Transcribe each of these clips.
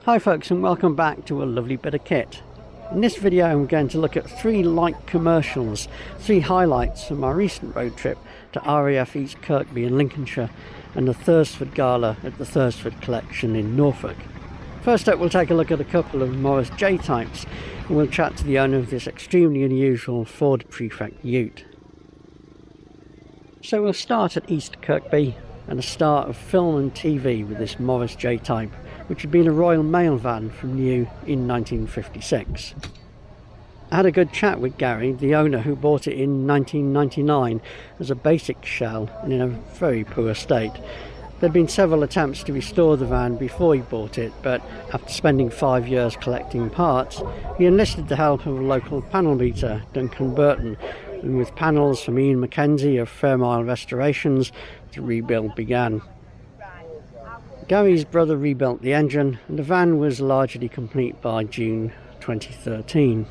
Hi folks, and welcome back to a lovely bit of kit. In this video I'm going to look at 3 light commercials, 3 highlights from my recent road trip to RAF East Kirkby in Lincolnshire and the Thursford Gala at the Thursford Collection in Norfolk. First up, we'll take a look at a couple of Morris J types and we'll chat to the owner of this extremely unusual Ford Prefect Ute. So we'll start at East Kirkby and a start of film and TV with this Morris J type, which had been a Royal Mail van from new in 1956. I had a good chat with Gary, the owner, who bought it in 1999 as a basic shell and in a very poor state. There had been several attempts to restore the van before he bought it, but after spending 5 years collecting parts, he enlisted the help of a local panel beater, Duncan, and with panels from Ian Mackenzie of Fairmile Restorations, the rebuild began. Gary's brother rebuilt the engine and the van was largely complete by June 2013.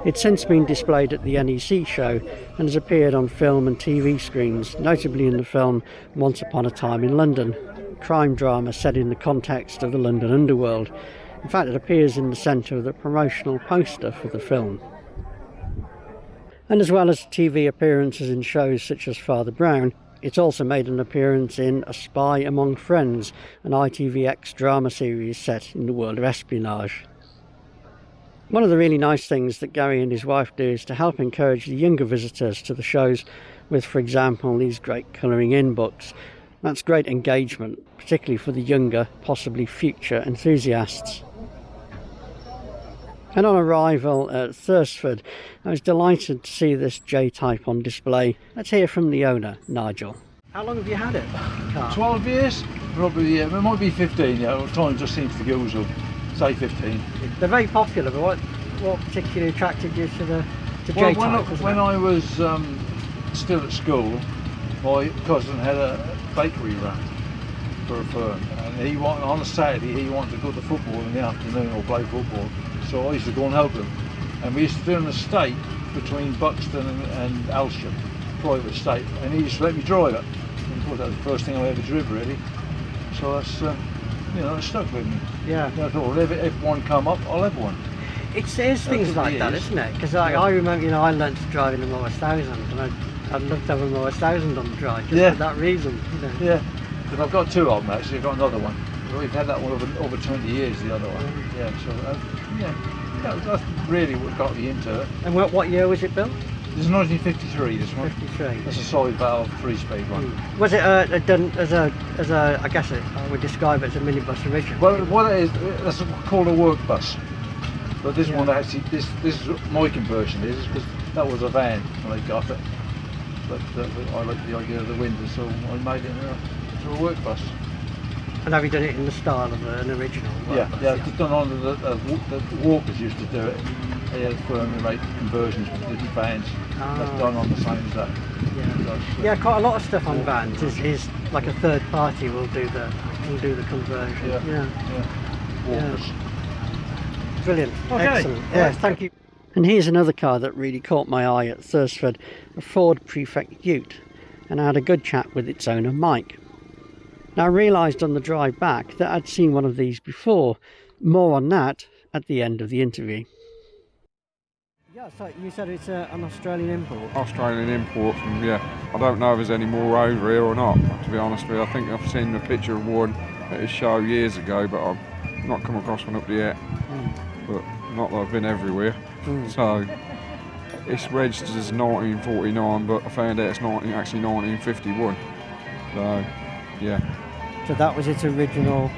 It's since been displayed at the NEC show and has appeared on film and TV screens, notably in the film Once Upon a Time in London, a crime drama set in the context of the London underworld. In fact, it appears in the centre of the promotional poster for the film. And as well as TV appearances in shows such as Father Brown, it's also made an appearance in A Spy Among Friends, an ITVX drama series set in the world of espionage. One of the really nice things that Gary and his wife do is to help encourage the younger visitors to the shows with, for example, these great colouring in books. That's great engagement, particularly for the younger, possibly future enthusiasts. And on arrival at Thursford, I was delighted to see this J-type on display. Let's hear from the owner, Nigel. How long have you had it? 12 years? Probably, yeah. It might be 15, yeah. Time just seems to go, so say 15. They're very popular, but what particularly attracted you to J-type? When I was still at school, my cousin had a bakery run for a firm, and on a Saturday he wanted to go to football in the afternoon or play football. So I used to go and help him, and we used to do an estate between Buxton and Alsham, private estate, and he used to let me drive it. And of course that was the first thing I ever drove, really. So that's, it stuck with me. Yeah. I thought, if one come up, I'll have one. There's things like that, isn't it? Because I remember, I learnt to drive in a Morris 1000, and I'd love to have a Morris 1000 on the drive, just for that reason. Yeah, because I've got 2 of them actually. I've got another one. We've had that one over 20 years, the other one. Yeah, so that's really what got me into it. And what year was it built? This is 1953, this one. 53. That's a solid valve 3-speed one. Was it done as a, I guess I would describe it as a minibus originally? Well, what it is, that's called a work bus. But this one actually, this is my conversion is, because that was a van when I got it. But I like the idea of the window, so I made it into a work bus. And have you done it in the style of an original? Yeah, it's done on the Walkers used to do it. They had a firm who made conversions with different vans. That's done on the same as that. Yeah, quite a lot of stuff on vans is like a third party will do the conversion. Yeah. Walkers. Brilliant. Okay. Excellent. Yes, thank you. And here's another car that really caught my eye at Thursford, a Ford Prefect Ute, and I had a good chat with its owner, Mike. Now I realised on the drive back that I'd seen one of these before. More on that at the end of the interview. Yeah, so you said it's an Australian import? Australian import from, I don't know if there's any more over here or not, to be honest with you. I think I've seen a picture of one at a show years ago, but I've not come across one up yet. But not that I've been everywhere. So it's registered as 1949, but I found out it's actually 1951. So, yeah. So that was its original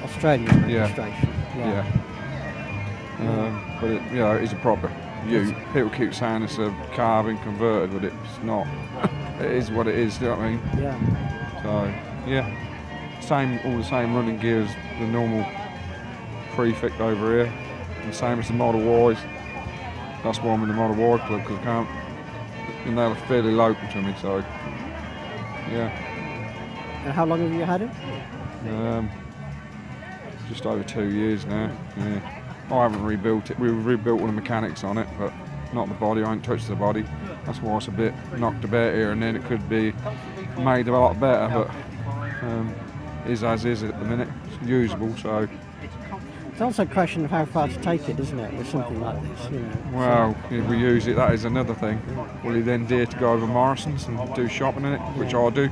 Australian registration? But it is a proper Ute. People keep saying it's a carbon converted, but it's not. It is what it is, do you know what I mean? Yeah. So, all the same running gears, the normal Prefect over here. The same as the Model Ys. That's why I'm in the Model Y club, because I can't, they're fairly local to me, so, yeah. And how long have you had it? Just over 2 years now. Yeah. I haven't rebuilt it. We've rebuilt all the mechanics on it, but not the body. I ain't touched the body. That's why it's a bit knocked about here and then. It could be made a lot better, but is as is at the minute. It's usable, so It's also a question of how far to take it, isn't it, with something like this, you know. Well, if we use it, that is another thing. Will he then dare to go over Morrison's and do shopping in it, which I do?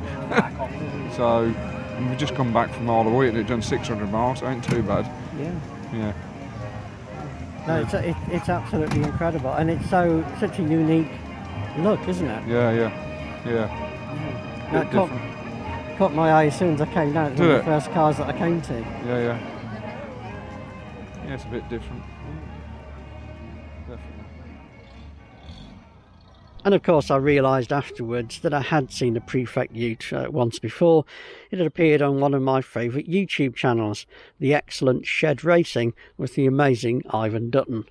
So, and we just come back from all the way and it's done 600 miles, it ain't too bad. Yeah. Yeah. No, it's absolutely incredible, and it's such a unique look, isn't it? Yeah. That caught my eye as soon as I came down. It's one of the first cars that I came to. Yeah, it's a bit different. Definitely. And of course I realised afterwards that I had seen the Prefect Ute once before. It had appeared on one of my favourite YouTube channels, the excellent Shed Racing with the amazing Ivan Dutton.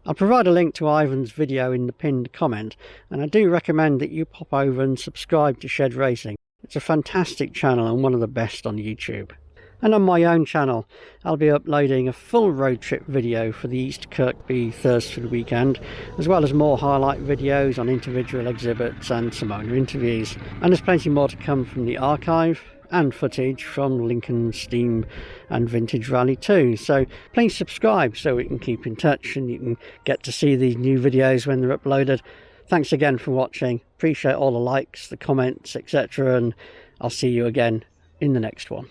I'll provide a link to Ivan's video in the pinned comment, and I do recommend that you pop over and subscribe to Shed Racing. It's a fantastic channel and one of the best on YouTube. And on my own channel, I'll be uploading a full road trip video for the East Kirkby Thursford weekend, as well as more highlight videos on individual exhibits and some owner interviews. And there's plenty more to come from the archive and footage from Lincoln Steam and Vintage Rally too. So please subscribe so we can keep in touch and you can get to see these new videos when they're uploaded. Thanks again for watching. Appreciate all the likes, the comments, etc. And I'll see you again in the next one.